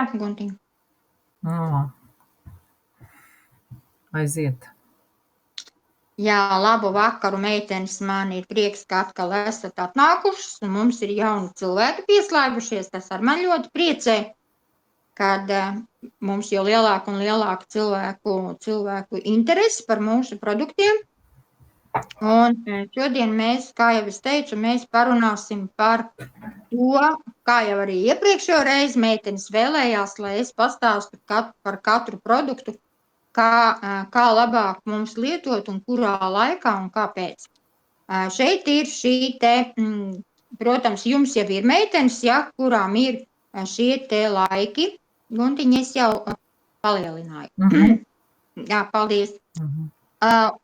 Jā, Guntiņ. Aiziet. Jā, labu vakaru, meitenes. Man ir prieks, ka atkal esat atnākušas, un mums ir jauni cilvēki pieslēgušies. Tas ar man ļoti priecē, kad mums jau lielāka un lielāka cilvēku interesi par mūsu produktiem. Un šodien mēs, kā jau es teicu, mēs parunāsim par to, kā jau arī iepriekšējo reizi meitenes vēlējās, lai es pastāstu par katru produktu, kā labāk mums lietot un kurā laikā un kāpēc. Šeit ir šī te, protams, jums jau ir meitenes, ja, kurām ir šie te laiki. Guntiņa, es jau palielināju. Jā, paldies.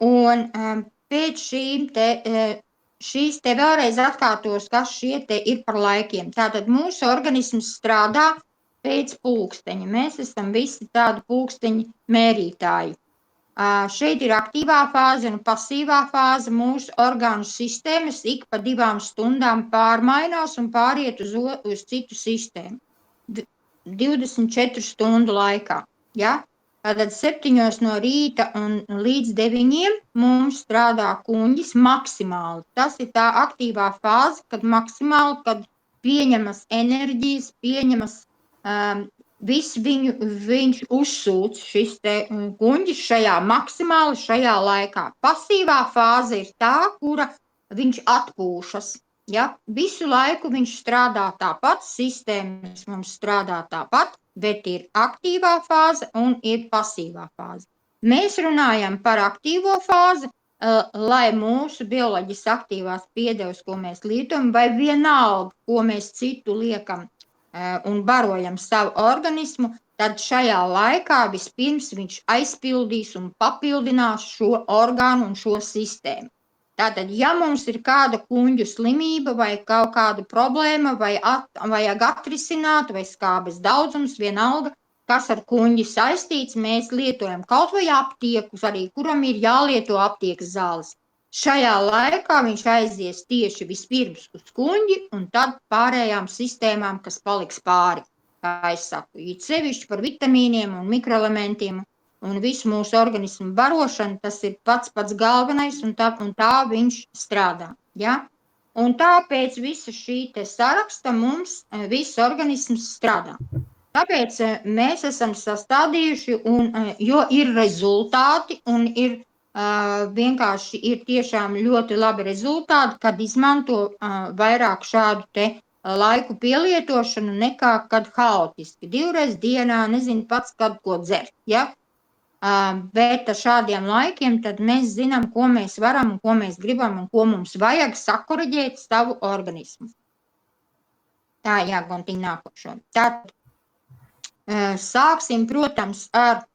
Un pēc šīs te vēlreiz atkārtos, kas šie te ir par laikiem. Tātad mūsu organisms strādā pēc pulksteņa. Mēs esam visi tādi pulksteņi mērītāji. Šeit ir aktīvā fāze un pasīvā fāze. Mūsu orgānu sistēmas ik pa 2 stundām pārmainās un pāriet uz citu sistēmu. 24 stundu laikā. Ja? Tātad 7 no rīta un līdz 9 mums strādā kuņģis maksimāli. Tas ir tā aktīvā fāze, kad maksimāli, kad pieņemas enerģijas, pieņemas viņš uzsūc šis te kuņģis maksimāli šajā laikā. Pasīvā fāze ir tā, kura viņš atpūšas. Ja? Visu laiku viņš strādā tāpat, sistēmas mums strādā tāpat, bet ir aktīvā fāze un ir pasīvā fāze. Mēs runājam par aktīvo fāzi, lai mūsu bioloģis aktīvās piedevas, ko mēs lietojam, vai vienalga, ko mēs citu liekam un barojam savu organismu, tad šajā laikā vispirms viņš aizpildīs un papildinās šo orgānu un šo sistēmu. Tātad, ja mums ir kāda kuņģu slimība vai kaut kāda problēma, vai vajag atrisināt, vai skābes daudzums, vienalga, kas ar kuņģi saistīts, mēs lietojam kaut vai aptiekus, arī kuram ir jālieto aptiekas zāles. Šajā laikā viņš aizies tieši vispirms uz kuņģi un tad pārējām sistēmām, kas paliks pāri. Kā es saku, it sevišķi par vitamīniem un mikroelementiem un visu mūsu organismu barošanu, tas ir pats galvenais, un tā viņš strādā. Ja? Un tāpēc visa šī te saraksta mums viss organisms strādā. Tāpēc mēs esam sastādījuši, jo ir rezultāti un ir vienkārši ir tiešām ļoti labi rezultāti, kad izmanto vairāk šādu te laiku pielietošanu nekā kad haotiski. 2 reizes dienā, nezinu pats, kad ko dzert. Ja? Bet ar šādiem laikiem tad mēs zinām, ko mēs varam un ko mēs gribam un ko mums vajag sakoriģēt savu organismu. Tā, jā, Gontiņ, nākošo. Tātad sāksim, protams, ar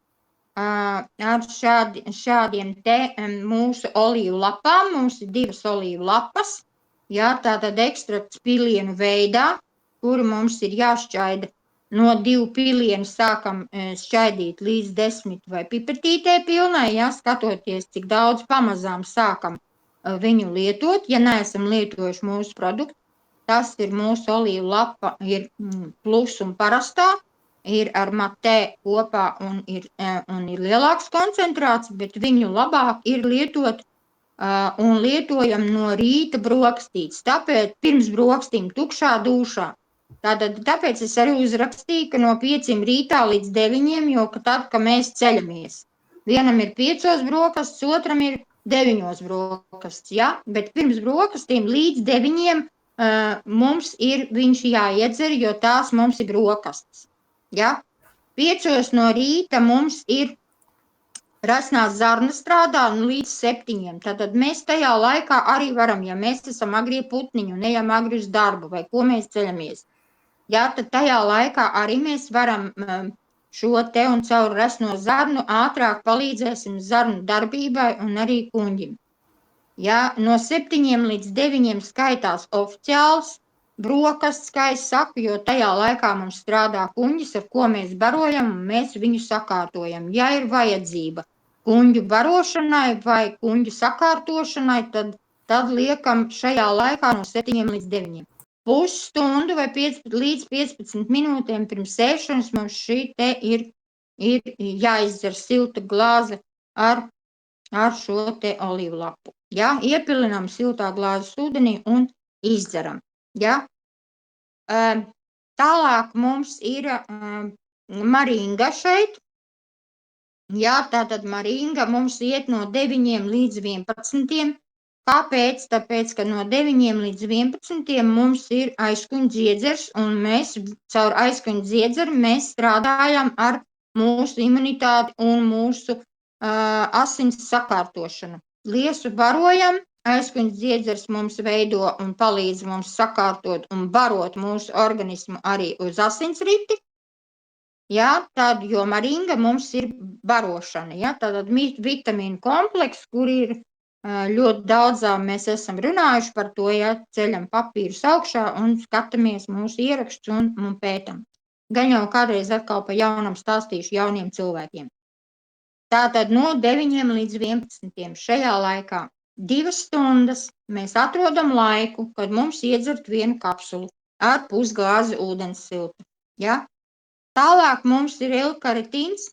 šādiem te mūsu olīvu lapām. Mums ir 2 olīvu lapas, jā, tātad ekstrakts pilienu veidā, kuru mums ir jāšķaida. No 2 pilienu sākam šķaidīt līdz 10 vai pipertītē pilnai, ja, skatoties, cik daudz pamazām sākam viņu lietot, ja neesam lietojuši mūsu produktu. Tas ir mūsu olīvu lapa, ir plus un parastā, ir ar matē kopā un ir lielāks koncentrāts, bet viņu labāk ir lietot un lietojam no rīta brokstītes. Tāpēc pirms brokstīm tukšā dūšā. Tāpēc es arī uzrakstīju, ka no 5 rītā līdz 9, jo tad, kad mēs ceļamies. Vienam ir 5 brokastis, otram ir 9 brokastis, ja? Bet pirms brokastīm līdz 9 mums ir viņš jāiedzer, jo tās mums ir brokastis. Ja? 5 no rīta mums ir rasnās zarnas strādā līdz 7. Tātad mēs tajā laikā arī varam, ja mēs esam agrie putniņi un ejam agri uz darbu vai ko mēs ceļamies. Ja, tad tajā laikā arī mēs varam šo te un caur rasno zarnu ātrāk palīdzēsim zarnu darbībai un arī kuņģim. Ja, no 7 līdz 9 skaitās oficiāls brokastis, kā es saku, jo tajā laikā mums strādā kuņģis, ar ko mēs barojam un mēs viņu sakārtojam. Ja ir vajadzība kuņģu barošanai vai kuņģu sakārtošanai, tad liekam šajā laikā no 7 līdz 9. pusstundu vai līdz 15 minūtēm pirms ēšanas mums šī te ir jāizdzer silta glāze ar šo te olīvlapu. Ja? Iepilinām siltā glāzes ūdenī un izdzeram. Ja? Tālāk mums ir maringa šeit. Jā, tātad maringa mums iet no 9 līdz 11. Kāpēc? Tāpēc, ka no 9 līdz 11 mums ir aizkuņdziedzers, un mēs caur aizkuņdziedzeru mēs strādājam ar mūsu imunitāti un mūsu asins sakārtošanu. Liesu barojam, aizkuņdziedzers mums veido un palīdz mums sakārtot un barot mūsu organismu arī uz asinsriti. Ja, tad, jo maringa mums ir barošana, ja, tātad vitamīnu kompleks, kur ir ļoti daudzām mēs esam runājuši par to, ja ceļam papīrus augšā un skatāmies mūsu ierakstus un pētam. Gan jau kādreiz atkal pa jaunam stāstīšu jauniem cilvēkiem. Tātad no 9 līdz 11 šajā laikā 2 stundas mēs atrodam laiku, kad mums iedzert vienu kapsulu ar pusglāzi ūdens siltu. Ja? Tālāk mums ir L-karitīns,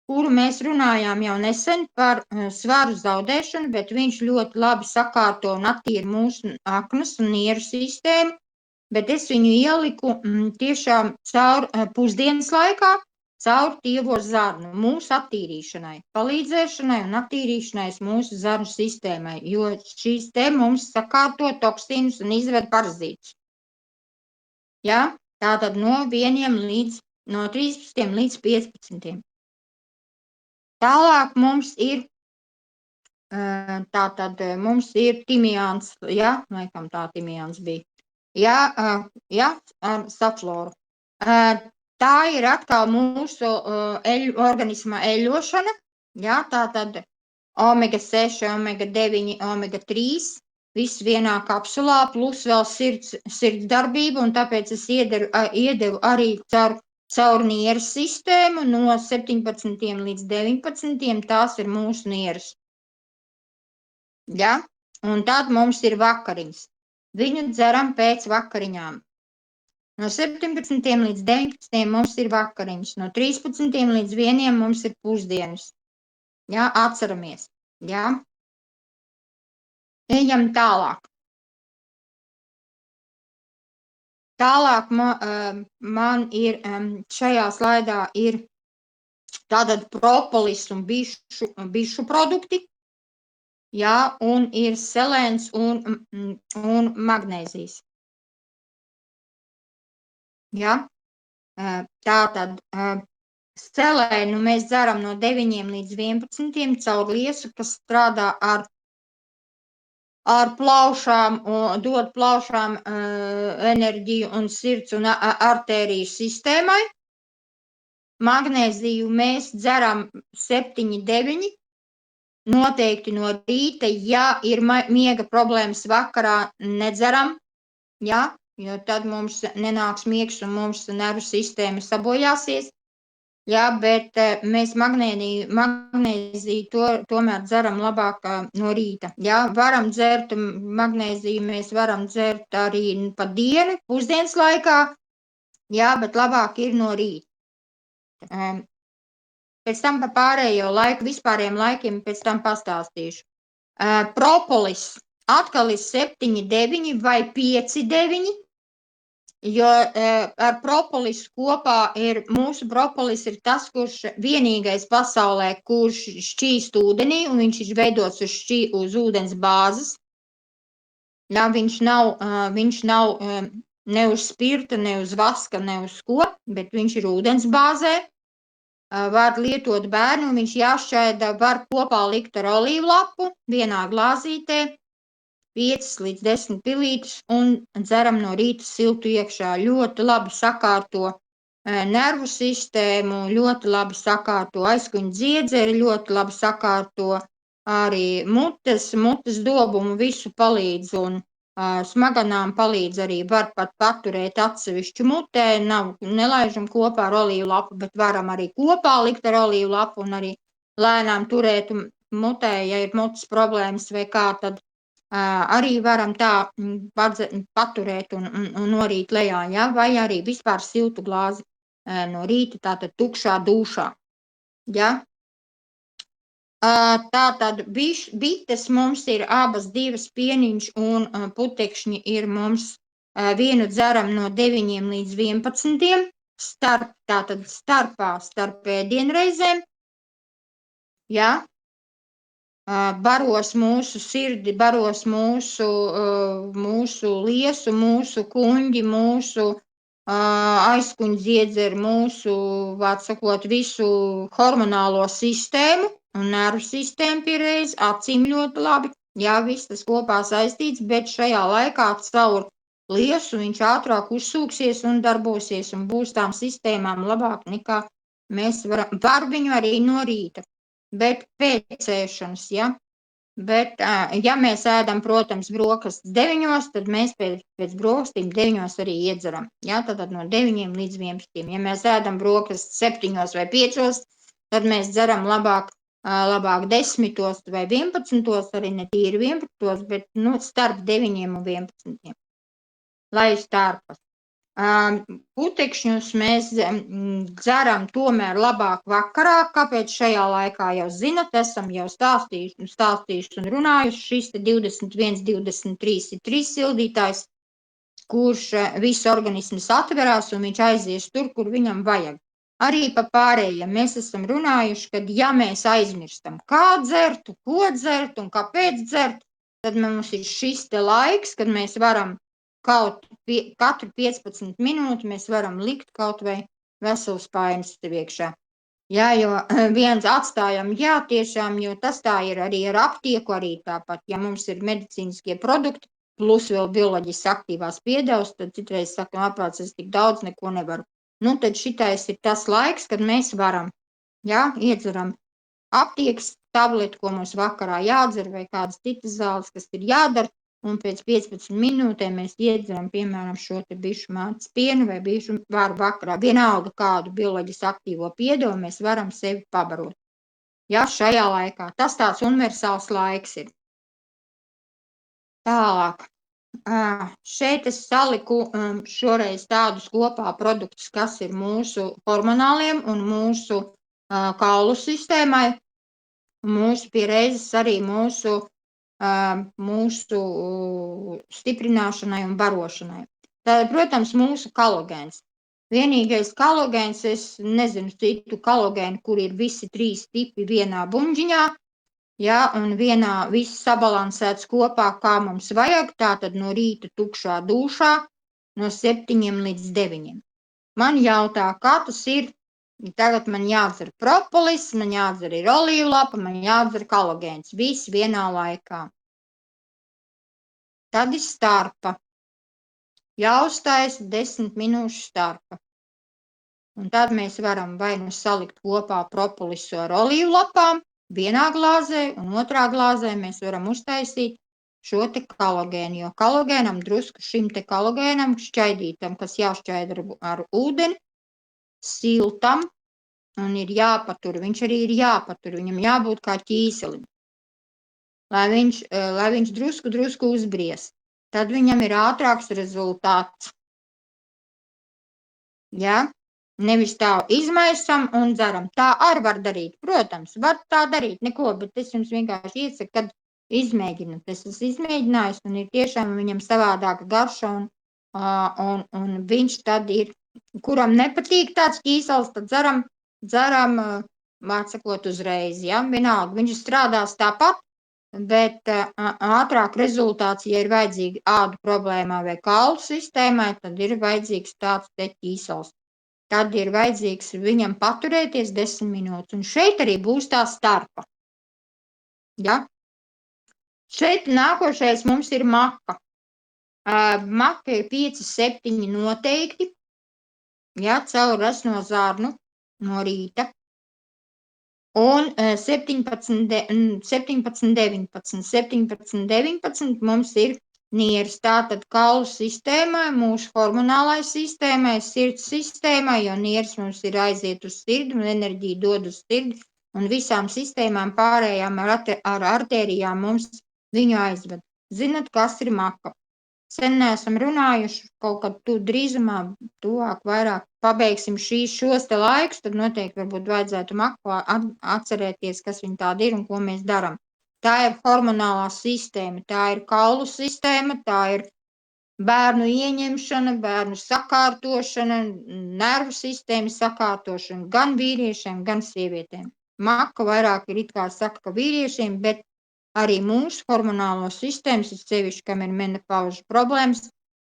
kuru mēs runājām jau nesen par svaru zaudēšanu, bet viņš ļoti labi sakārto un attīra mūsu aknas un nieru sistēmu, bet es viņu ieliku tiešām caur pusdienas laikā, caur tievo zarnu, mūsu attīrīšanai, palīdzēšanai un attīrīšanai mūsu zarnu sistēmai, jo šīs te mums sakārto toksīnus un izved parazītus. Ja? Tātad no 13 līdz 15. Tālāk mums ir timijāns, ja, laikam tā timijāns bija, ja, safloru. Tā ir atkal mūsu organisma eļošana, ja, tātad omega 6, omega 9, omega 3, viss vienā kapsulā, plus vēl sirds darbība, un tāpēc es iedevu arī caur nieru sistēmu no 17 līdz 19, tās ir mūsu nieras. Ja? Un tad mums ir vakariņas. Viņu dzeram pēc vakariņām. No 17 līdz 19 mums ir vakariņas. No 13 līdz 1 mums ir pusdienas. Ja? Atceramies. Ja? Ejam tālāk. Tālāk man ir šajā slaidā ir tātad propolis un bišu produkti, jā, un ir selēns un magnēzijas. Jā, tātad selēnu mēs dzeram no 9 līdz 11 caur liesu, kas strādā ar plaušām, dod plaušām enerģiju un sirds un artēriju sistēmai. Magnēziju mēs dzeram 7-9, noteikti no rīta, ja ir miega problēmas vakarā, nedzeram, ja, jo tad mums nenāks miegs un mums nervu sistēma sabojāsies. Jā, bet mēs magnēziju tomēr dzeram labāk no rīta. Jā, varam dzert magnēziju, mēs varam dzert arī pa dienu, pusdienas laikā, jā, bet labāk ir no rīta. Pēc tam par pārējo laiku, vispāriem laikiem pēc tam pastāstīšu. Propolis atkal ir 7-9 vai 5-9. Jo ar propolisu kopā mūsu propolis ir tas, kurš vienīgais pasaulē, kurš šķīst ūdenī, un viņš ir veidots uz ūdens bāzes. Jā, viņš nav ne uz spirta, ne uz vaska, ne uz ko, bet viņš ir ūdens bāzē. Var lietot bērnu, un viņš jāšķaida, var kopā likt ar olīvlapu vienā glāzītē, 5 līdz 10 pilītes un dzeram no rīta siltu iekšā. Ļoti labi sakārto nervu sistēmu, ļoti labi sakārto aizkuņu dziedzeri, ļoti labi sakārto arī mutes dobumu, visu palīdz un smaganām palīdz arī, var pat paturēt atsevišķu mutē, nelaižam kopā ar olīvu lapu, bet varam arī kopā likt ar olīvu lapu un arī lēnām turēt mutē, ja ir mutes problēmas vai kā, tad Arī varam tā paturēt un norīt lejā, ja? Vai arī vispār siltu glāzi no rīta, tātad tukšā dūšā. Ja? Tātad bites mums ir abas divas, pieniņš un putekšņi ir mums vienu dzeram no 9 līdz 11, tātad starp ēdienreizēm. Ja? Baros mūsu sirdi, baros mūsu liesu, mūsu kuņģi, mūsu aizkuņdziedzeri, mūsu, vārds sakot, visu hormonālo sistēmu un nervu sistēmu pierreiz, acīm ļoti labi. Jā, viss tas kopā saistīts, bet šajā laikā caur liesu viņš ātrāk uzsūksies un darbosies un būs tām sistēmām labāk nekā mēs varam. Var viņu arī no rīta. Bet pēc ēšanas, ja? Bet, ja mēs ēdam, protams, brokastis 9, tad mēs pēc brokastīm 9 arī iedzeram. Ja? Tad no 9 līdz 11. Ja mēs ēdam brokastis 7 vai 5, tad mēs dzeram labāk 10 vai 11, arī ne tīri 11, bet starp 9 un 11. Lai starpas. Putekšņus mēs dzeram tomēr labāk vakarā, kāpēc šajā laikā jau zinat, esam jau stāstījuši un runājuši, šis 21, 23 ir 3 sildītājs, kurš viss organisms atverās un viņš aizies tur, kur viņam vajag. Arī pa pārējiem mēs esam runājuši, ka ja mēs aizmirstam, kā dzert, ko dzert un kāpēc dzert, tad mums ir šis te laiks, kad mēs varam katru 15 minūti mēs varam likt kaut vai veselu spainis tev iekšā. Jā, jo viens atstājam, jā, tiešām, jo tas tā ir arī ar aptieku, arī tāpat, ja mums ir medicīniskie produkti, plus vēl bioloģiski aktīvās piedevas, tad citreiz sakam, ārprāts, es tik daudz neko nevaru. Tad šitais ir tas laiks, kad mēs varam, jā, iedzeram aptiekas tableti, ko mums vakarā jādzer, vai kādas citas zāles, kas ir jādara, un pēc 15 minūtēm mēs iedzeram, piemēram, šo te bišu mātes pienu vai bišu varu vakarā. Vienalga kādu bioloģiski aktīvo piedevu mēs varam sevi pabarot. Ja, šajā laikā. Tas tāds universāls laiks ir. Tālāk. Šeit es saliku šoreiz tādus kopā produktus, kas ir mūsu hormonāliem un mūsu kaulu sistēmai. Mūsu piereizes arī mūsu stiprināšanai un barošanai. Tad, protams, mūsu kolagēns. Vienīgais kolagēns, es nezinu citu kolagēnu, kur ir visi 3 tipi vienā buņģiņā, ja, un vienā viss sabalansēts kopā, kā mums vajag, tātad no rīta tukšā dūšā no 7 līdz 9. Man jautā, kā tas ir? Tagad man jādzer propolis, man jādzer ir olīvlapa, man jādzer kolagēns. Viss vienā laikā. Tad ir starpa. Jāuztaisa 10 minūšu starpa. Un tad mēs varam vai nu salikt kopā propolisu ar olīvlapām vienā glāzē, un otrā glāzē mēs varam uztaisīt šo te kolagēnu, jo kolagēnam drusku šim te kolagēnam šķaidītam, kas jāšķaidra ar ūdeni, siltam, un ir jāpatur, viņš arī ir jāpatur, viņam jābūt kā ķīselim, lai viņš drusku uzbries. Tad viņam ir ātrāks rezultāts. Ja? Nevis tā izmaisam un dzeram. Tā arī var darīt, protams, var tā darīt, neko, bet es jums vienkārši iesaku, kad izmēģināt. Es esmu izmēģinājis un ir tiešām viņam savādāka garša un viņš tad ir, kuram nepatīk tāds ķīsels, tad dzeram, vārdsakot, uzreiz, ja? Vienalga, viņš strādās tāpat, bet ātrāk rezultāts, ja ir vajadzīgi ādu problēmā vai kaulu sistēmai, tad ir vajadzīgs tāds te ķīsels. Tad ir vajadzīgs viņam paturēties 10 minūtes, un šeit arī būs tā starpa. Ja? Šeit nākošais mums ir maka. Maka ir 5-7 noteikti, ja, caur resno zarnu no rīta. Un 17, 19 mums ir nieres. Tātad kaulu sistēmai, mūsu hormonālai sistēmai, sirds sistēmai, jo nieres mums ir aiziet uz sirdi un enerģiju dod uz sirdi, un visām sistēmām pārējām ar artērijām mums viņu aizved. zinat, kas ir maka. Sen neesam runājuši, kaut kad tu drīzumā, tuvāk vairāk pabeigsim šos te laikus, tad noteikti varbūt vajadzētu maku atcerēties, kas viņa tāda ir un ko mēs daram. Tā ir hormonālā sistēma, tā ir kaulu sistēma, tā ir bērnu ieņemšana, bērnu sakārtošana, nervu sistēmas sakārtošana gan vīriešiem, gan sievietēm. Maka vairāk ir it kā saka, ka vīriešiem, bet arī mūsu hormonālo sistēmas, ir sevišķi, kam ir menopaužu problēmas,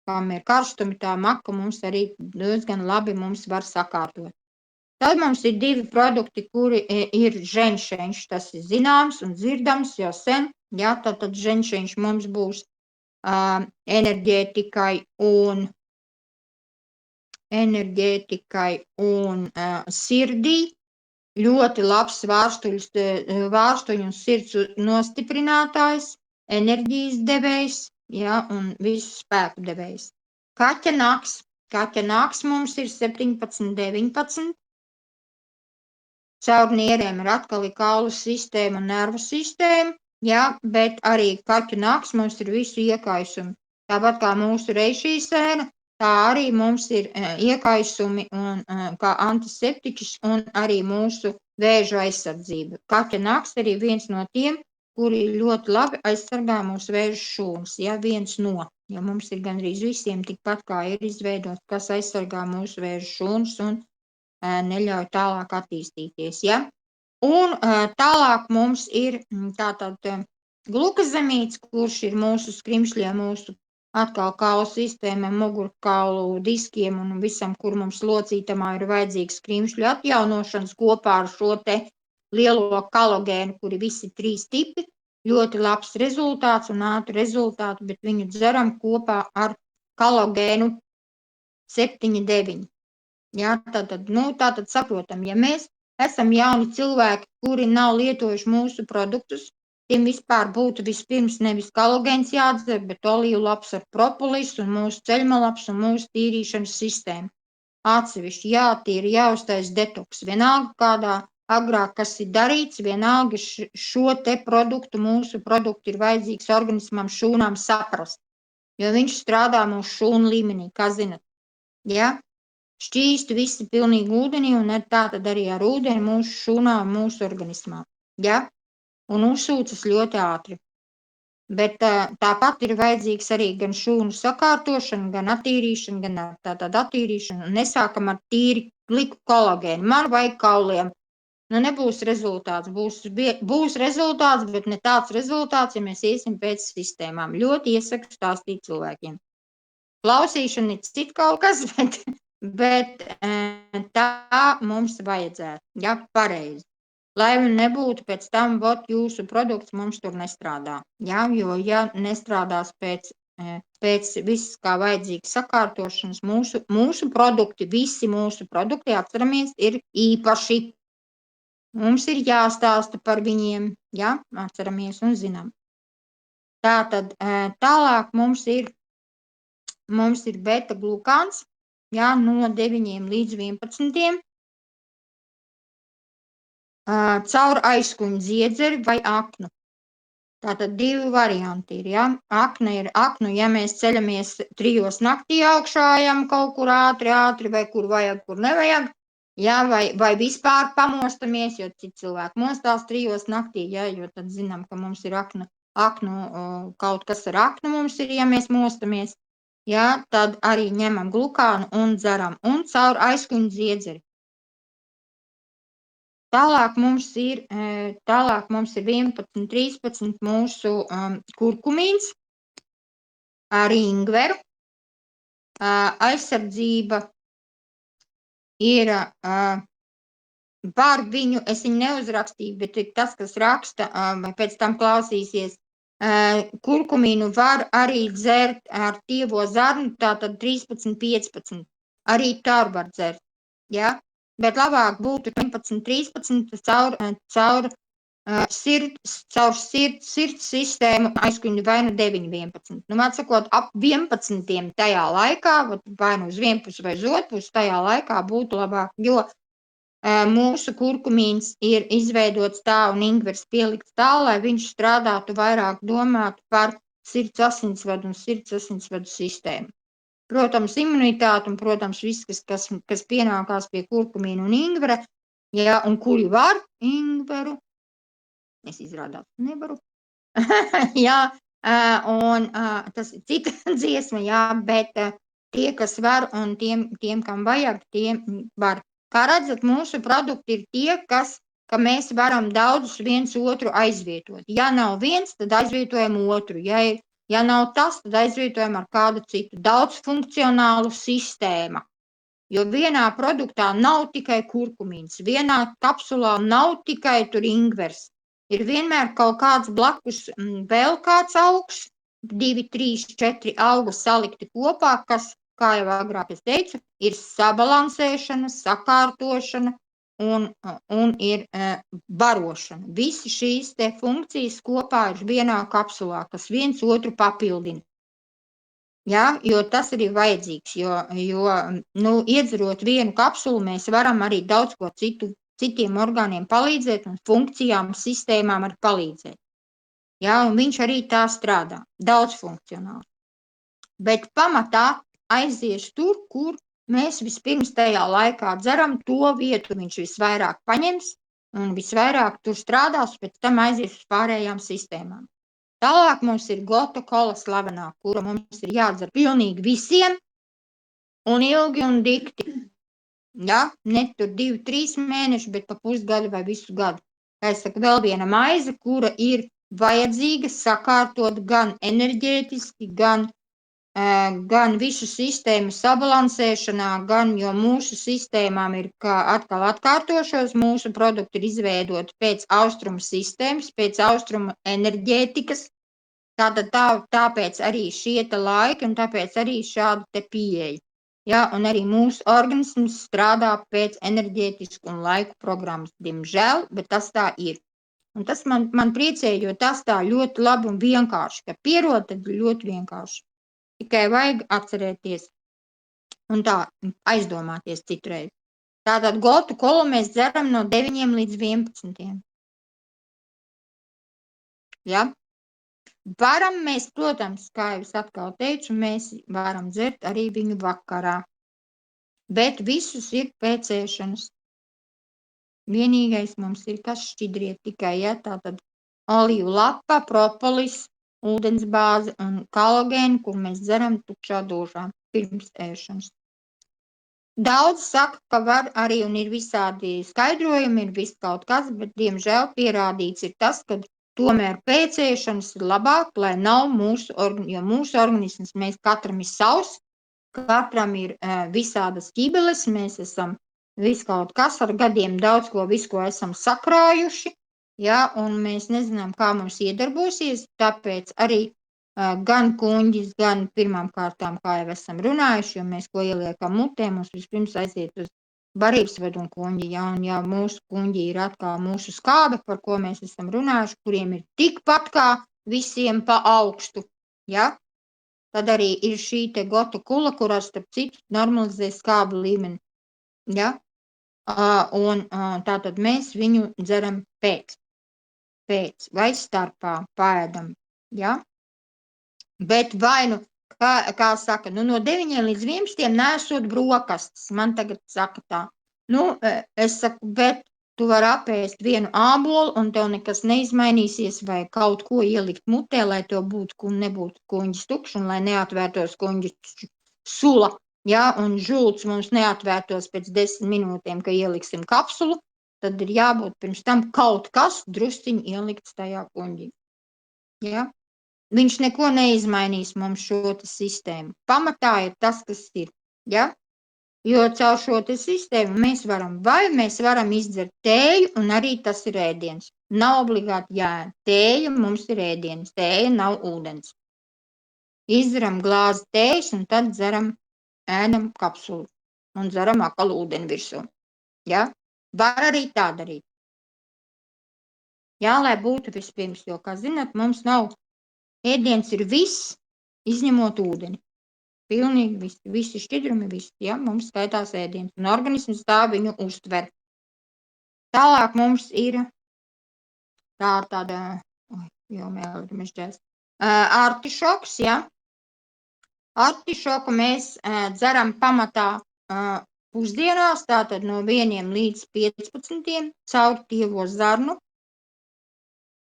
kam ir karstumi, tā maka mums arī diezgan labi mums var sakārtot. Tad mums ir 2 produkti, kuri ir ženšeņš, tas ir zināms un dzirdams jau sen, jā, tad ženšeņš mums būs enerģētikai un sirdī. Ļoti labs vārstuļu un sirds nostiprinātājs, enerģijas devējs, ja, un visu spēku devējs. Kaķa naks mums ir 17, 19. Caur nierēm ir atkal kaulu sistēma un nervu sistēma, ja, bet arī kaķu naks mums ir visu iekaisumi. Tāpat kā mūsu reišīsēna, tā arī mums ir iekaisumi un kā antiseptiķis un arī mūsu vēža aizsardzība. Kaķa naks arī viens no tiem, kuri ļoti labi aizsargā mūsu vēža šūnas, ja viens no, jo mums ir gandrīz visiem tikpat kā ir izveidot, kas aizsargā mūsu vēža šūnas un neļauj tālāk attīstīties, ja. Un tālāk mums ir tātad glukazamīds, kurš ir mūsu skrimšļiem, mūsu atkal kaulu sistēmai, mugurkaulu diskiem un visam, kur mums locītamā ir vajadzīgs skrimšļu atjaunošanas kopā ar šo te lielo kolagēnu, kuri visi 3 tipi, ļoti labs rezultāts un ātri rezultāti, bet viņu dzeram kopā ar kolagēnu 7,9. Jā, tātad saprotam, ja mēs esam jauni cilvēki, kuri nav lietojuši mūsu produktus, tiem vispār būtu vispirms nevis kolagēns jādzer, bet olīvlaps ar propolis un mūsu ceļmalaps un mūsu tīrīšanas sistēma. Atsevišķi jātīra, jāuztais detoks. Vienalga kādā agrāk, kas ir darīts, vienalga šo te produktu, mūsu produktu ir vajadzīgs organismam šūnām saprast, jo viņš strādā mūsu šūnu līmenī, kā zinat. Ja? Šķīsti visi pilnīgi ūdenī un tā tad arī ar ūdeni mūsu šūnā un mūsu organismā. Ja? Un uzsūcas ļoti ātri. Bet tāpat ir vajadzīgs arī gan šūnu sakārtošana, gan attīrīšana, gan tātad attīrīšana. Nesākam ar tīri gliku kolagēnu. Man vajag kauliem. Nu, nebūs rezultāts. Būs rezultāts, bet ne tāds rezultāts, ja mēs iesim pēc sistēmām. Ļoti iesaku stāstīt cilvēkiem. Klausīšana ir cit kaut kas, bet tā mums vajadzētu, ja, pareizi. Lai nebūtu pēc tam, jūsu produkts mums tur nestrādā, ja, jo, ja nestrādās pēc viss kā vajadzīgs sakārtošanas, mūsu produkti, visi mūsu produkti, atceramies, ir īpaši. Mums ir jāstāsta par viņiem, ja, atceramies un zinām. Tātad tālāk mums ir beta-glukāns, jā, no 9 līdz 11. Caur aizkuņu dziedzeri vai aknu. Tātad 2 varianti ir, ja. Aknu, ja mēs ceļamies 3 naktī augšā, ejam kaut kur ātri, vai kur vajag, kur nevajag, ja, vai vispār pamostamies, jo citi cilvēki mostās 3 naktī, ja, jo tad zinām, ka mums ir aknu, kaut kas ar aknu mums ir, ja mēs mostamies. Ja, tad arī ņemam glukānu un dzeram, un caur aizkuņu dziedzeri. Tālāk mums ir 11, 13 mūsu kurkumīns ar ingveru. Aizsardzība ir par viņu, es viņu neuzrakstīju, bet ir tas, kas raksta, vai pēc tam klausīsies. Kurkumīnu var arī dzert ar tievo zarnu, tātad 13, 15. Arī tā var dzert, ja? Bet labāk būtu 11, 13 caur sirds sistēmu aizkuņu vai nu 9, 11. Nu, man sakot, ap 11 tajā laikā, vai nu uz vienpusi vai uz otpusi, tajā laikā būtu labāk, jo mūsu kurkumīns ir izveidots tā un ingvers pielikts tā, lai viņš strādātu vairāk domātu par sirds asinsvadu un sirds asinsvadu sistēmu. Protams, imunitāte un, protams, viss, kas pienākās pie kurkumīna un ingvera, ja, un kuri var ingveru, es izrādās nevaru, jā, un tas ir cita dziesma, jā, bet tie, kas var un tiem kam vajag, tiem var. Kā redzat, mūsu produkti ir tie, ka mēs varam daudzus viens otru aizvietot. Ja nav viens, tad aizvietojam otru. Ja nav tas, tad aizvietojam ar kādu citu daudzfunkcionālu sistēmu. Jo vienā produktā nav tikai kurkumīns, vienā kapsulā nav tikai tur ingvers. Ir vienmēr kaut kāds blakus vēl kāds augs, 2, 3, 4 augi salikti kopā, kas, kā jau agrāk es teicu, ir sabalansēšana, sakārtošana un ir barošana. Visi šīs te funkcijas kopā ir vienā kapsulā, kas viens otru papildina. Ja, jo tas arī ir vajadzīgs, jo iedzerot vienu kapsulu, mēs varam arī daudz ko citiem orgāniem palīdzēt un funkcijām, sistēmām arī palīdzēt. Ja, un viņš arī tā strādā, daudzfunkcionāli. Bet pamatā aizies tur, kur mēs vispirms tajā laikā dzeram, to vietu viņš visvairāk paņems un visvairāk tur strādās, pēc tam aizies uz pārējām sistēmām. Tālāk mums ir Gotu kola slavenā, kura mums ir jādzer pilnīgi visiem un ilgi un dikti. Ja? Ne tur 2, 3 mēneši, bet pa pusgadu vai visu gadu. Kā es saku, vēl viena maize, kura ir vajadzīga sakārtot gan enerģētiski, gan visu sistēmu sabalansēšanā, gan, jo mūsu sistēmām ir, kā atkal atkārtošos, mūsu produkti ir izveidoti pēc austrumu sistēmas, pēc austrumu enerģētikas, tāpēc arī šie te laiki un tāpēc arī šāda te pieeja. Ja, un arī mūsu organisms strādā pēc enerģētisku un laiku programmas, diemžēl, bet tas tā ir. Un tas man priecē, jo tas tā ļoti labi un vienkārši, ka pierod, tad ļoti vienkārši. Tikai vajag atcerēties un tā aizdomāties citreiz. Tātad Gotu kolu mēs dzeram no 9 līdz 11. Ja? Varam mēs, protams, kā jau es atkal teicu, mēs varam dzert arī viņu vakarā, bet visus ir pēc ēšanas. Vienīgais mums ir, kas šķidriet tikai, ja, tātad olīvu lapa, propolis, ūdensbāze un kolagēnu, kur mēs dzeram tukšā dušā pirms ēšanas. Daudz saka, ka var arī un ir visādi skaidrojumi, ir viss kaut kas, bet diemžēl pierādīts ir tas, ka tomēr pēc ēšanas ir labāk, lai nav jo mūsu organisms, mēs katram ir savs, katram ir visādas ķibeles, mēs esam visu kaut kas ar gadiem daudz ko, visu ko esam sakrājuši, ja, un mēs nezinām, kā mums iedarbosies, tāpēc arī gan kuņģis, gan pirmām kārtām, kā jau esam runājuši, jo mēs ko ieliekam mutē, mums vispirms aiziet uz barības un kuņģi, ja, un ja mūsu kuņģi ir atkal mūsu skābe, par ko mēs esam runājuši, kuriem ir tikpat kā visiem pa augstu, ja, tad arī ir šī te Gotu kula, kurā starp citu normalizē skābu līmeni, ja, un tātad mēs viņu dzeram pēc vai starpā paēdam, ja. Bet vai kā saka, no 9 līdz 11 nesot brokastis, man tagad saka tā. Es saku, bet tu vari apēst vienu ābolu un tev nekas neizmainīsies vai kaut ko ielikt mutē, lai tev nebūtu kuņģis tukšs un lai neatvērtos kuņģis sula, ja, un žults mums neatvērtos pēc 10 minūtēm, ka ieliksim kapsulu, tad ir jābūt pirms tam kaut kas drusciņi ielikts tajā kuņģī, ja. Viņš neko neizmainīs mums šo sistēmu. Pamatā ir tas, kas ir. Ja? Jo caur šo sistēmu mēs varam izdzert tēju, un arī tas ir ēdiens. Nav obligāti jāēd. Tēja mums ir ēdiens. Tēja nav ūdens. Izdzeram glāzi tējas, un tad ēdam kapsulu. Un dzeram atkal ūdeni virsū. Ja? Var arī tā darīt. Jā, lai būtu vispirms, jo, kā zināt, mums nav. Ēdiens ir viss, izņemot ūdeni. Pilnīgi viss, visi šķidrumi, viss, ja, mums skaitās ēdiens, un organisms tā viņu uztver. Tālāk mums ir tāda, jau mēli ir mežģēs, Artišoks, ja. Artišoku mēs dzeram pamatā pusdienās, tātad no 1 līdz 15 caur tievo zarnu,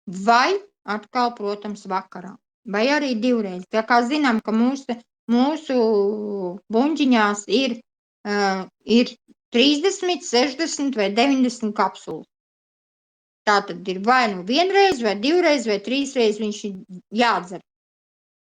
vai atkal, protams, vakarā, vai arī divreiz. Tā kā zinām, ka mūsu buņģiņās ir 30, 60 vai 90 kapsulas. Tātad ir vai nu vienreiz, vai divreiz, vai trīsreiz viņš ir jādzer.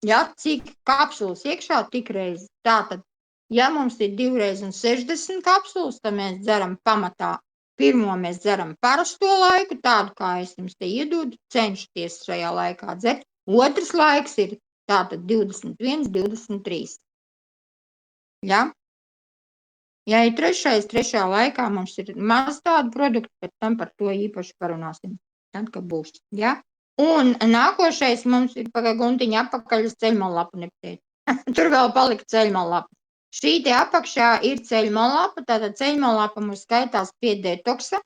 Ja, cik kapsulas iekšā, tik reizi. Tātad, ja mums ir 2x60 kapsulas, tad mēs dzeram pamatā. Pirmo mēs dzeram parasto laiku, tādu, kā es jums te iedodu, cenšaties šajā laikā dzert. Otrs laiks ir tātad 21, 23. Ja? Ja ir trešā laikā mums ir maz tādu produktu, pēc tam par to īpaši parunāsim. Tad, kad būs. Ja? Un nākošais mums ir guntiņa apakaļ uz ceļmallapu nepateikt. Tur vēl palika ceļmallapa. Šī te apakšā ir ceļmallapa, tātad ceļmallapa mums skaitās pie detoksa.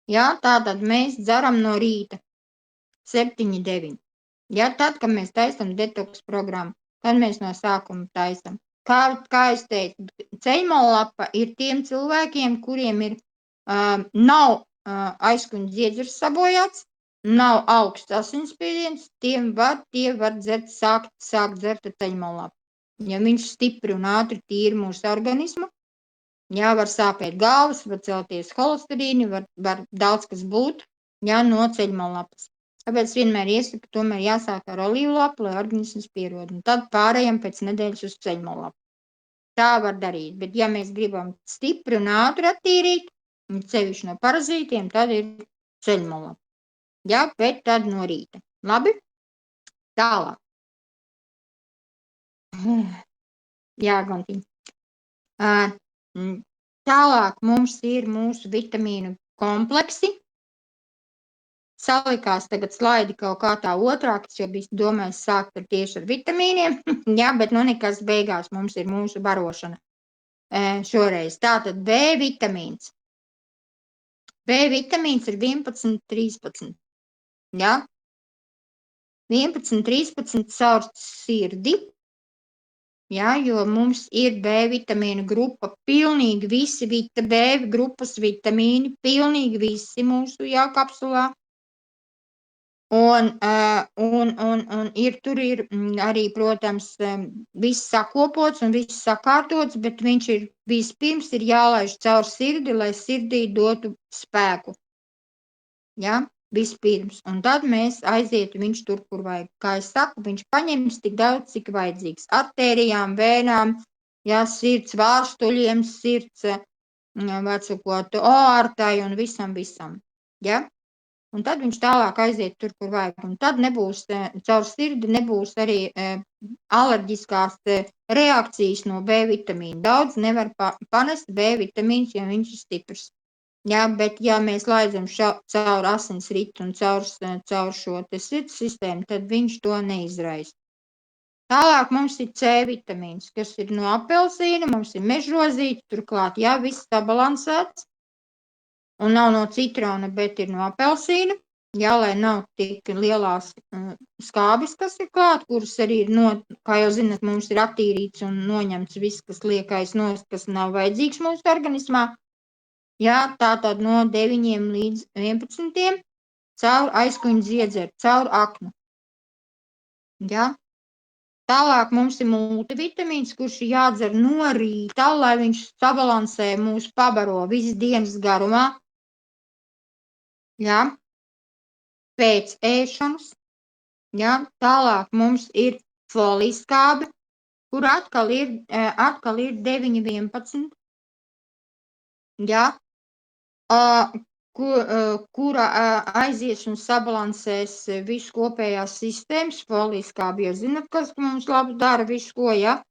Ja? Tātad mēs dzeram no rīta 7-9. Ja? Tad, kad mēs taisam detoksa programmu, tad mēs no sākuma taisam. Kā es teicu, ceļmallapa ir tiem cilvēkiem, kuriem ir nav aizkuņa dziedzers sabojāts, nav augsts asinsspiediens, tie var dzert, sākt dzert ar ceļmallapu. Ja viņš stipri un ātri tīra mūsu organismu, jā, var sāpēt galvas, var celties holesterīni, var daudz kas būt, jā, no ceļmallapas. Tāpēc vienmēr iesaku, tomēr jāsāk ar olīvu lapu, lai organisms pierod, un tad pārējām pēc nedēļas uz ceļmallapu. Tā var darīt, bet ja mēs gribam stipri un ātri attīrīt, un sevišķi no parazītiem, tad ir ceļmallapa. Jā, bet tad no rīta. Labi? Tālāk. Jā, Gontiņ. Tālāk mums ir mūsu vitamīnu kompleksi. Salikās tagad slaidi kaut kā tā otrāk, es jau biju domājis sākt tieši ar vitamīniem, jā, bet nu nekas beigās mums ir mūsu barošana šoreiz. Tātad B vitamīns. B vitamīns ir 11, 13, jā. 11, 13 caur sirdi, jā, jo mums ir B vitamīnu grupa, pilnīgi visi B grupas vitamīni, pilnīgi visi mūsu kapsulā. Un tur ir arī, protams, viss sakopots un viss sakārtots, bet viņš ir vispirms ir jālaiž caur sirdi, lai sirdī dotu spēku. Ja? Vispirms. Un tad mēs aizietu viņš tur, kur vajag. Kā es saku, viņš paņems tik daudz, cik vajadzīgs. Artērijām, vēnām, ja, sirds vārstuļiem, sirds, vecukot, oārtai un visam. Ja? Un tad viņš tālāk aiziet tur, kur vajag. Un tad nebūs, caur sirdi nebūs arī alerģiskās reakcijas no B vitamīna. Daudz nevar panest B vitamīns, ja viņš ir stiprs. Jā, bet ja mēs laidzam caur asins ritu un caur šo te sirds sistēmu, tad viņš to neizraisa. Tālāk mums ir C vitamīns, kas ir no apelsīna, mums ir mežrozīte, turklāt, jā, viss sabalansēts. Un nav no citrona, bet ir no apelsīna, jā, lai nav tik lielās skābes, kas ir klāt, kuras arī ir, kā jau zinat, mums ir attīrīts un noņemts viss, kas liekais nost, kas nav vajadzīgs mūsu organismā. Jā, tātad no 9 līdz 11 caur aizkuņu dziedzeri, caur aknu. Jā. Tālāk mums ir multivitamīns, kurš ir jādzer no rīta, lai viņš sabalansē mūsu pabaro visas dienas garumā. Jā, pēc ēšanas, jā, tālāk mums ir folijas-skābe, kur atkal ir 9, 11, jā, kura aizies un sabalansēs visu kopējās sistēmas, folijas-skābe, jo zinat, kas mums labi dara visu ko, jā,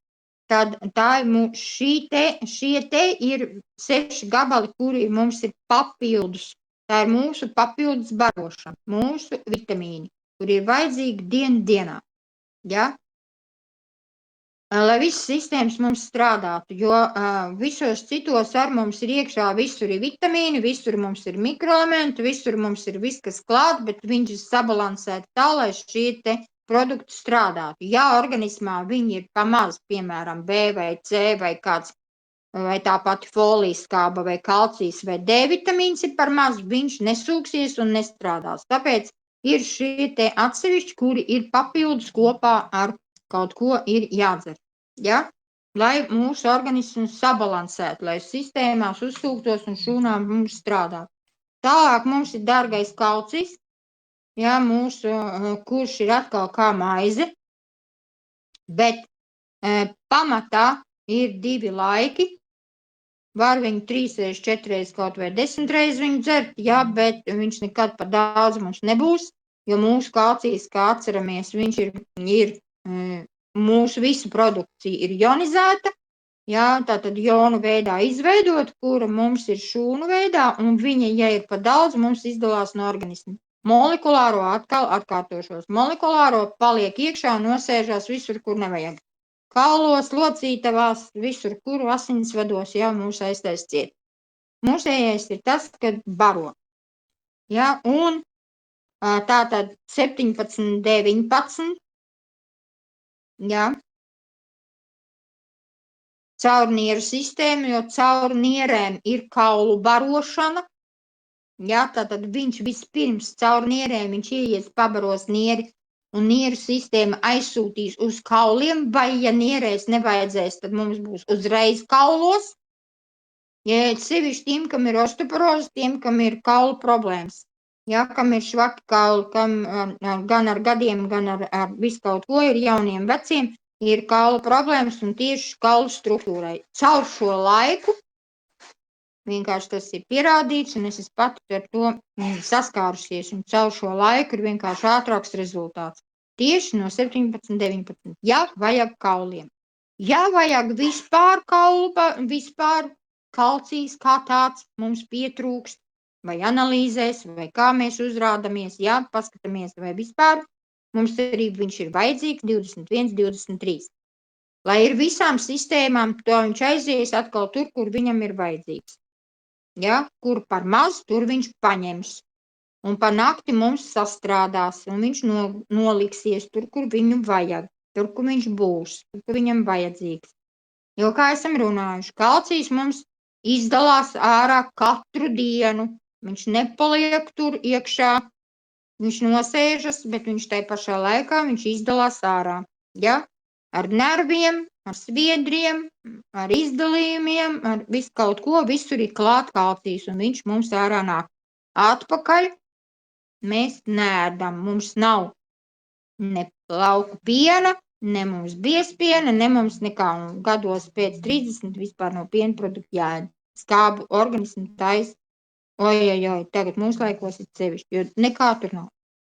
tad tā ir šie te ir 6 gabali, kuri mums ir papildus. Tā ir mūsu papildus barošana, mūsu vitamīni, kur ir vajadzīgi dienā. Ja? Lai visas sistēmas mums strādātu, jo visos citos ar mums ir iekšā, visur ir vitamīni, visur mums ir mikroelementi, visur mums ir viss, kas klāt, bet viņš ir sabalansēti tā, lai šie te produkti strādātu. Ja organismā viņi ir pamaz, piemēram, B vai C vai kāds, vai tā pati folijas skāba vai kalcijs vai D vitamīns ir par maz, viņš nesūksies un nestrādās. Tāpēc ir šie te atsevišķi, kuri ir papildus kopā ar kaut ko ir jādzer. Ja? Lai mūsu organisms sabalansētu, lai sistēmās uzsūktos un šūnām mums strādātu. Tālāk mums ir dārgais kalcijs, ja, mūsu, kurš ir atkal kā maize, bet pamatā ir 2 laiki. Var viņu 3 reizes, 4 reizes, kaut vai 10 reizes viņu dzert, ja, bet viņš nekad par daudz mums nebūs, jo mūsu kalcijs, kā atceramies, viņš ir mūsu visu produkcija ir ionizēta, ja, tātad jonu veidā izveidot, kura mums ir šūnu veidā, un viņa, ja ir par daudz, mums izdalās no organisma. Molekulāro atkal atkārtošos. Molekulāro paliek iekšā un nosēžās visur, kur nevajag. Kaulos, locītavās, visur, kur asinsvados, ja mūs aiztais ciet. Mūsējais ir tas, kad baro. Ja, un tātad 17, 19, ja, caur nieru sistēmu, jo caur nierēm ir kaulu barošana, ja, tātad viņš vispirms caur nierēm, viņš ieies pabaros nieri, un nieru sistēma aizsūtīs uz kauliem, vai, ja nierēs nevajadzēs, tad mums būs uzreiz kaulos. Ja sevišķi tiem, kam ir osteoporoze, tiem, kam ir kaulu problēmas. Ja, kam ir švaki kauli, kam gan ar gadiem, gan ar visu kaut ko ir jauniem, veciem, ir kaulu problēmas un tieši kaulu struktūrai. Caur šo laiku vienkārši tas ir pierādīts, un es pati ar to saskārusies, un caur šo laiku ir vienkārši ātrāks rezultāts. Tieši no 17, 19. Ja vajag kauliem. Ja vajag vispār kaulu, vispār kalcijs kā tāds mums pietrūkst, vai analīzēs, vai kā mēs uzrādamies, ja paskatāmies, vai vispār mums arī viņš ir vajadzīgs 21, 23. Lai ir visām sistēmām, to viņš aizies atkal tur, kur viņam ir vajadzīgs. Ja, kur par maz, tur viņš paņems. Un pa nakti mums sastrādās, un viņš noliksies tur, kur viņu vajag, tur, kur viņš būs, tur, kur viņam vajadzīgs. Jo, kā esam runājuši, kalcijs mums izdalās ārā katru dienu. Viņš nepaliek tur iekšā, viņš nosēžas, bet viņš tai pašā laikā viņš izdalās ārā. Ja? Ar nerviem, ar sviedriem, ar izdalījumiem, ar visu kaut ko, visur ir klāt kalcijs, un viņš mums ārā nāk. Atpakaļ mēs neēdam, mums nav ne lauku piena, ne mums biespiena, ne mums nekā. Un gados pēc 30 vispār no piena produktu jāēd. Skābu organismu tais, ojojoj, tagad mūsu laikos ir sevišķi, jo nekā tur nav.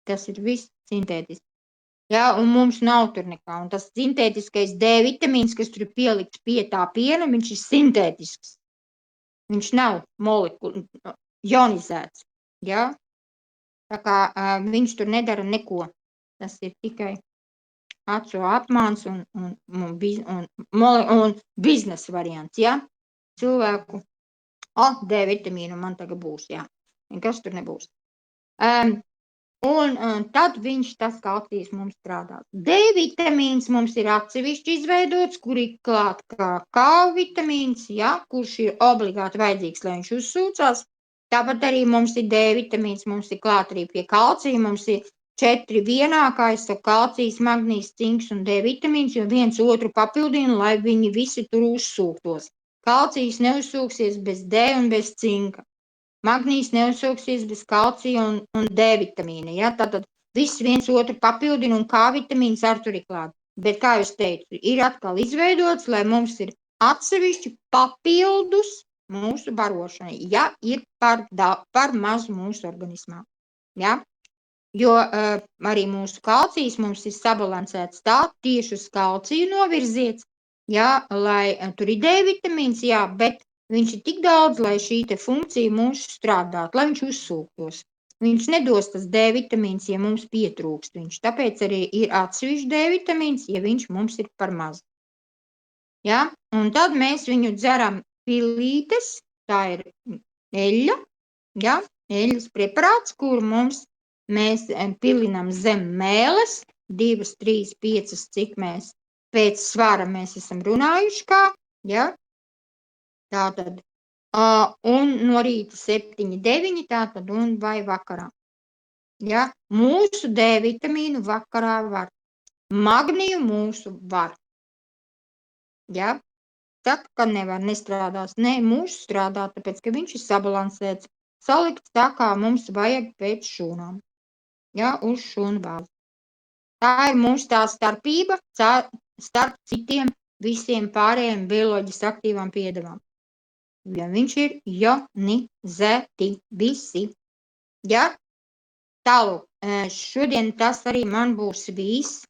Tas ir viss sintētiski. Ja, un mums nav tur nekā. Un tas sintētiskais D vitamīns, kas tur ir pielikts pie tā piena, viņš ir sintētisks. Viņš nav ionizēts. Ja? Tā kā viņš tur nedara neko. Tas ir tikai acu apmāns un biznesa variants. Ja? Cilvēku, D vitamīnu man tagad būs, jā. Nekas tur nebūs. Un tad viņš tas kalcijs mums strādās. D vitamīns mums ir atsevišķi izveidots, kur ir klāt kā K vitamīns, ja, kurš ir obligāti vajadzīgs, lai viņš uzsūcās. Tāpat arī mums ir D vitamīns, mums ir klāt arī pie kalcija, mums ir 4 vienā, kā es saku, kalcijs, magnīs, cinks un D vitamīns, jo viens otru papildina, lai viņi visi tur uzsūktos. Kalcijs neuzsūksies bez D un bez cinka. Magnīs neuzsūksies bez kalcija un D vitamīna. Ja? Tātad viss viens otru papildina un K vitamīns ar tur ir klāt. Bet, kā jūs teicu, ir atkal izveidots, lai mums ir atsevišķi papildus mūsu barošanai, ja ir par maz mūsu organismā. Ja? Jo arī mūsu kalcijs mums ir sabalansēts tā, tieši uz kalciju novirziets, ja? Lai tur ir D vitamīns, jā, bet viņš ir tik daudz, lai šī te funkcija mums strādātu, lai viņš uzsūktos. Viņš nedos tas D vitamīns, ja mums pietrūkst viņš. Tāpēc arī ir atsevišķi D vitamīns, ja viņš mums ir par maz. Ja? Un tad mēs viņu dzeram pilītes, tā ir eļļa, ja? Eļļas preparāts, kuru mēs pilinam zem mēles, 2, 3, 5, cik mēs pēc svara mēs esam runājuši kā, ja? Tātad, un no rīta 7, 9, tātad un vai vakarā. Ja? Mūsu D vitamīnu vakarā var. Magniju mūsu var. Ja? Saka, ka nevar, nestrādās. Nē, mūsu strādā, tāpēc, ka viņš ir sabalansēts, salikts tā, kā mums vajag pēc šūnām. Ja? Uz šūnu bāzi. Tā ir mūsu tā starpība starp citiem visiem pārējiem bioloģiski aktīvām piedevām. Ja viņš ir ionizēti visi. Ja? Tālūk, šodien tas arī man būs viss.